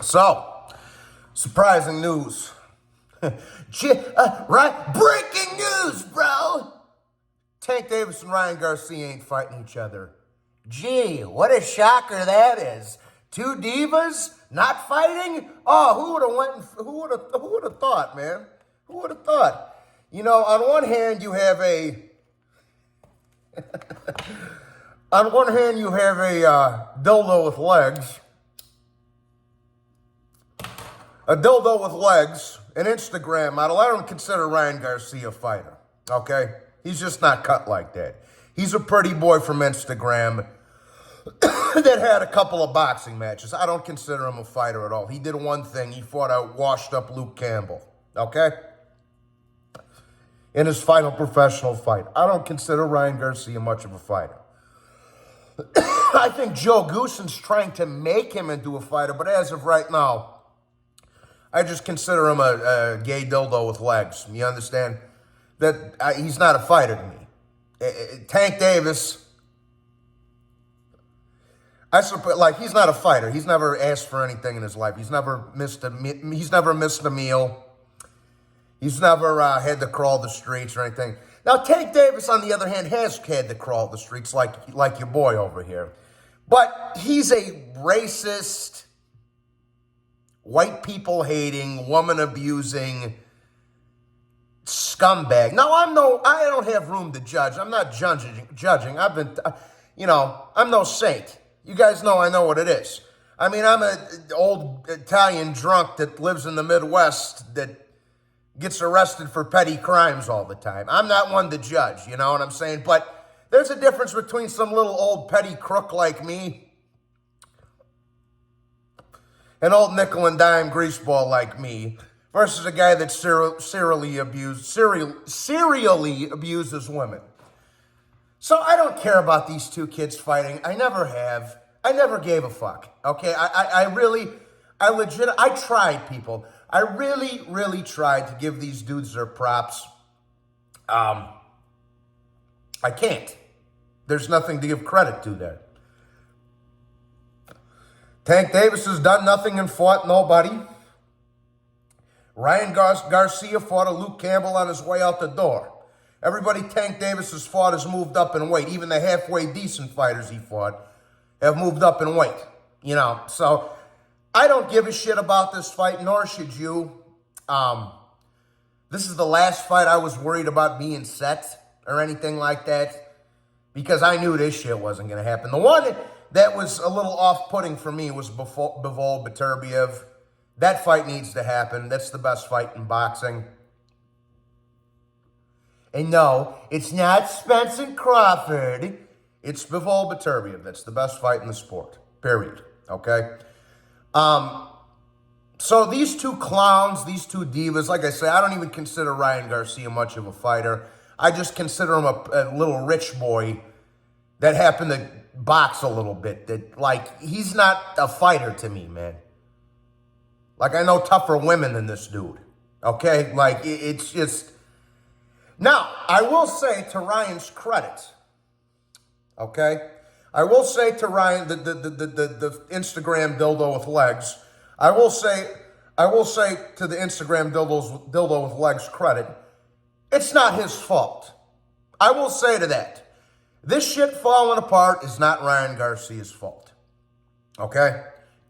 So, surprising news. Right? Breaking news, bro! Tank Davis and Ryan Garcia ain't fighting each other. Gee, what a shocker that is. Two divas not fighting? Oh, who would have thought, man? Who would have thought? You know, on one hand you have a dildo with legs. A dildo with legs, an Instagram model. I don't consider Ryan Garcia a fighter, okay? He's just not cut like that. He's a pretty boy from Instagram that had a couple of boxing matches. I don't consider him a fighter at all. He did one thing. He fought a washed-up Luke Campbell, okay? In his final professional fight. I don't consider Ryan Garcia much of a fighter. I think Joe Goossen's trying to make him into a fighter, but as of right now, I just consider him a gay dildo with legs. You understand? That he's not a fighter to me. Tank Davis, I suppose, like, he's not a fighter. He's never asked for anything in his life. He's never missed a meal. He's never had to crawl the streets or anything. Now, Tank Davis, on the other hand, has had to crawl the streets like your boy over here. But he's a racist, white people hating, woman abusing scumbag. Now, I don't have room to judge. I'm not judging. I'm no saint. You guys know I know what it is. I mean, I'm an old Italian drunk that lives in the Midwest that gets arrested for petty crimes all the time. I'm not one to judge, you know what I'm saying? But there's a difference between some little old petty crook like me, an old nickel and dime greaseball like me, versus a guy that serially abuses women. So I don't care about these two kids fighting. I never have. I never gave a fuck. Okay, I tried, people. I really tried to give these dudes their props. I can't. There's nothing to give credit to there. Tank Davis has done nothing and fought nobody. Ryan Garcia fought a Luke Campbell on his way out the door. Everybody Tank Davis has fought has moved up in weight. Even the halfway decent fighters he fought have moved up in weight. You know, so I don't give a shit about this fight, nor should you. This is the last fight I was worried about being set or anything like that, because I knew this shit wasn't going to happen. The one that was a little off-putting for me was Bivol Beterbiev. That fight needs to happen. That's the best fight in boxing. And no, it's not Spence and Crawford. It's Bivol Beterbiev. That's the best fight in the sport. Period. Okay? So these two clowns, these two divas, like I say, I don't even consider Ryan Garcia much of a fighter. I just consider him a little rich boy that happened to box a little bit. That, like, he's not a fighter to me, man. Like, I know tougher women than this dude. Okay? Like, it's just... Now, I will say to Ryan's credit, okay? I will say to Ryan, the Instagram dildo with legs, I will say to the Instagram dildo with legs credit, it's not his fault. I will say to that. This shit falling apart is not Ryan Garcia's fault. Okay?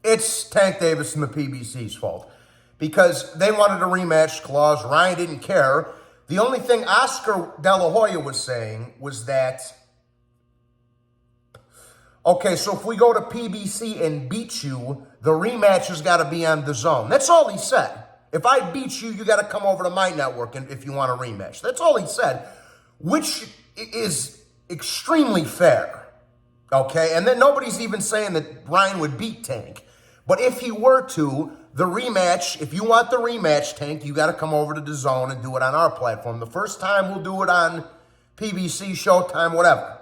It's Tank Davis and the PBC's fault. Because they wanted a rematch clause. Ryan didn't care. The only thing Oscar De La Hoya was saying was that, okay, so if we go to PBC and beat you, the rematch has got to be on DAZN. That's all he said. If I beat you, you got to come over to my network if you want a rematch. That's all he said, which is extremely fair, okay? And then nobody's even saying that Ryan would beat Tank. But if he were to, the rematch, if you want the rematch, Tank, you got to come over to DAZN and do it on our platform. The first time we'll do it on PBC, Showtime, whatever.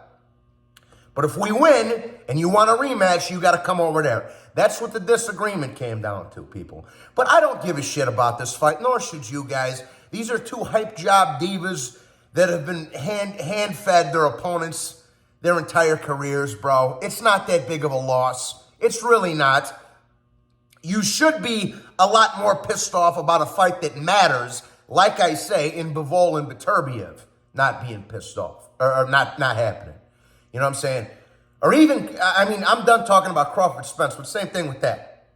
But if we win and you want a rematch, you got to come over there. That's what the disagreement came down to, people. But I don't give a shit about this fight, nor should you guys. These are two hype job divas that have been hand-fed their opponents their entire careers, bro. It's not that big of a loss. It's really not. You should be a lot more pissed off about a fight that matters, like I say, in Bivol and Beterbiev not being pissed off, or not happening. You know what I'm saying? Or even, I mean, I'm done talking about Crawford Spence, but same thing with that.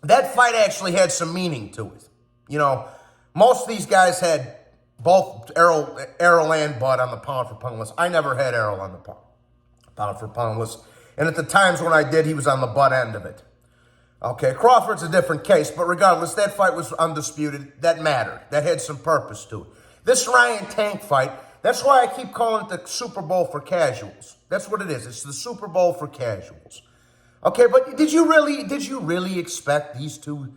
That fight actually had some meaning to it. You know, most of these guys had both Errol and Bud on the pound for pound list. I never had Errol on the pound for pound list. And at the times when I did, he was on the Bud end of it. Okay, Crawford's a different case, but regardless, that fight was undisputed. That mattered. That had some purpose to it. This Ryan Tank fight, that's why I keep calling it the Super Bowl for casuals. That's what it is. It's the Super Bowl for casuals. Okay, but did you really expect these two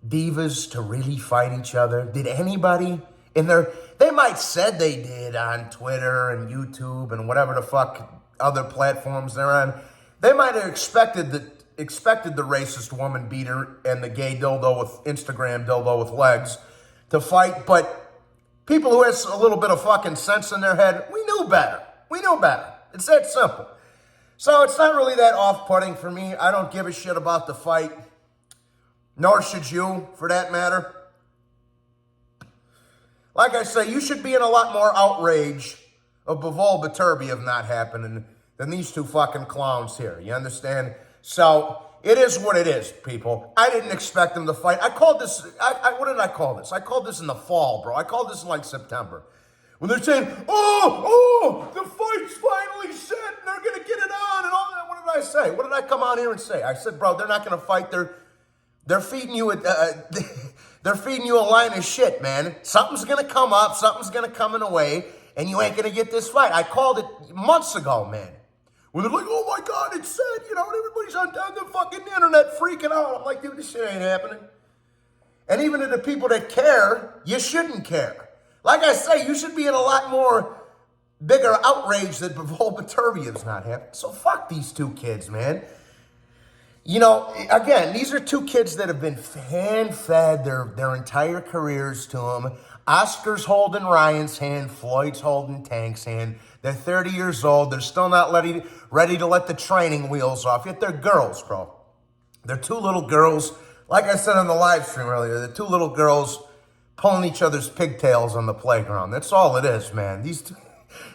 divas to really fight each other? Did anybody in there? They might said they did on Twitter and YouTube and whatever the fuck other platforms they're on. They might have expected the racist woman beater and the gay dildo with Instagram dildo with legs to fight, but people who has a little bit of fucking sense in their head, we knew better. We knew better. It's that simple. So it's not really that off-putting for me. I don't give a shit about the fight, nor should you, for that matter. Like I say, you should be in a lot more outrage of Bivol Beterbiev not happening than these two fucking clowns here. You understand? So it is what it is, people. I didn't expect them to fight. I called this, what did I call this? I called this in the fall, bro. I called this in like September. When they're saying, the fight's finally set and they're going to get it on and all that. What did I say? What did I come out here and say? I said, bro, they're not going to fight. They're feeding you they're feeding you a line of shit, man. Something's going to come up. Something's going to come in a way and you ain't going to get this fight. I called it months ago, man. When they're like, oh my God, it's said, and everybody's on the fucking internet freaking out. I'm like, dude, this shit ain't happening. And even to the people that care, you shouldn't care. Like I say, you should be in a lot more bigger outrage that Bivol Beterbiev's not happening. So fuck these two kids, man. Again, these are two kids that have been hand-fed their entire careers to them. Oscar's holding Ryan's hand. Floyd's holding Tank's hand. They're 30 years old. They're still not ready to let the training wheels off. Yet they're girls, bro. They're two little girls. Like I said on the live stream earlier, they're two little girls pulling each other's pigtails on the playground. That's all it is, man. These two,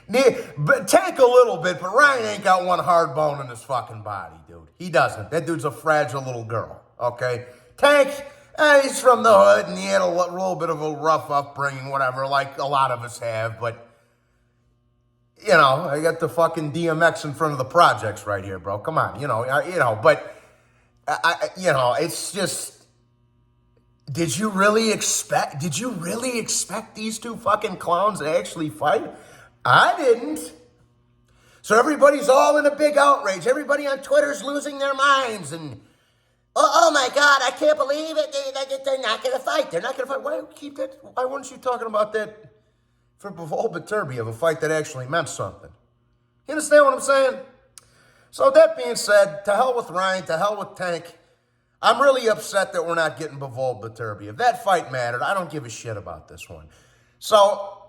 Tank a little bit, but Ryan ain't got one hard bone in his fucking body, dude. He doesn't. That dude's a fragile little girl, okay? Tank, he's from the hood, and he had a little bit of a rough upbringing, whatever, like a lot of us have, but I got the fucking DMX in front of the projects right here, bro. Come on, but it's just, did you really expect these two fucking clowns to actually fight? I didn't. So everybody's all in a big outrage. Everybody on Twitter's losing their minds and, oh my God, I can't believe it. They're not going to fight. They're not going to fight. Why weren't you talking about that for Bivol Beterbiev, a fight that actually meant something? You understand what I'm saying? So that being said, to hell with Ryan, to hell with Tank. I'm really upset that we're not getting Bivol Beterbiev. That fight mattered. I don't give a shit about this one. So,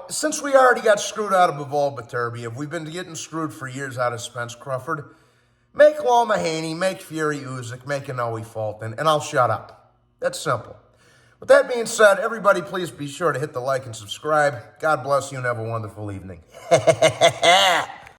since we already got screwed out of Bivol Beterbiev, we've been getting screwed for years out of Spence Crawford. Make Loma Haney, make Fury Usyk, make Inoue Fulton, and I'll shut up. That's simple. With that being said, everybody please be sure to hit the like and subscribe. God bless you and have a wonderful evening.